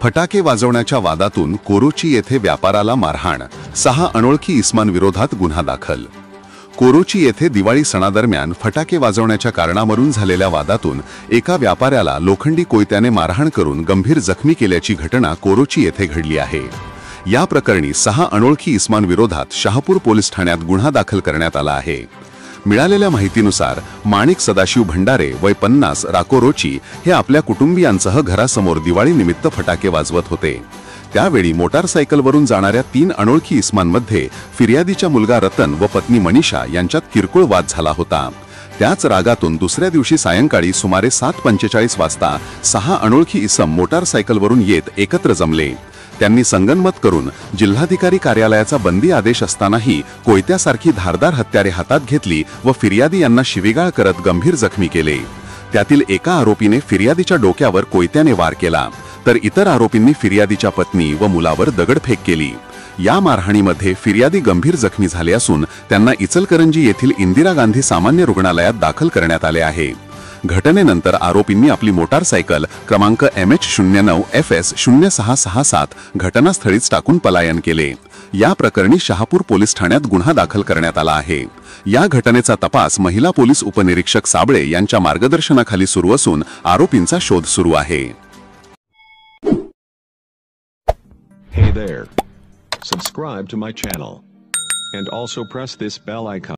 फटाके वाजवण्याच्या वादातून कोरोची येथे व्यापाराला मारहाण, 6 अनोळखी इस्मांविरोधात गुन्हा दाखल। कोरोची येथे दिवाळी सणादरम्यान फटाके वाजवण्याच्या कारणावरून झालेल्या वादातून एका व्यापाऱ्याला लोखंडी कोयत्याने मारहाण करून गंभीर जखमी केल्याची घटना कोरोची येथे घडली आहे। या प्रकरणी 6 अनोळखी इस्मांविरोधात शहापूर पोलीस ठाण्यात गुन्हा दाखल करण्यात आला आहे। मिळालेल्या माहितीनुसार माणिक सदाशिव भंडारे वय 50 राकोरोची हे आपल्या कुटुंबियांसह घरासमोर दिवाळी निमित्त फटाके वाजवत होते। त्यावेळी मोटारसायकलवरून जाणाऱ्या 3 अनोळखी इस्मांमध्ये फिर्यादीचा मुलगा रतन व पत्नी मनीषा यांच्यात किरकोळ वाद झाला होता। त्याच रागातून दुसऱ्या दिवशी सायंकाळी सुमारे 7:45 वाजता 6 अनोळखी इसम मोटारसायकलवरून येत एकत्र जमले। त्यांनी संगनमत करून जिल्हाधिकारी कार्यालयाचा बंदी आदेश असतानाही कोयत्यासारखी धारदार हत्यारे हातात घेतली व फिर्यादी यांना शिवीगाळ करत गंभीर जखमी केले। त्यातील एका आरोपीने फिर्यादीच्या डोक्यावर कोयत्याने वार केला, तर इतर आरोपींनी फिर्यादीच्या पत्नी व मुलावर दगडफेक केली। या मारहाणीमध्ये फिर्यादी गंभीर जखमी झाले असून त्यांना इचलकरंजी येथील इंदिरा गांधी सामान्य रुग्णालयात दाखल करण्यात आले आहे। घटनेनंतर आरोपींनी आपली मोटारसायकल क्रमांक MH09FS0667 घटनास्थळीच टाकून पलायन केले। या प्रकरणी शहापूर पोलीस ठाण्यात गुन्हा दाखल करण्यात आला आहे। या घटनेचा तपास महिला पोलीस उपनिरीक्षक साबळे यांच्या मार्गदर्शनाखाली सुरू असून आरोपींचा शोध सुरू आहे। Hey there. Subscribe to my channel and also press this bell icon.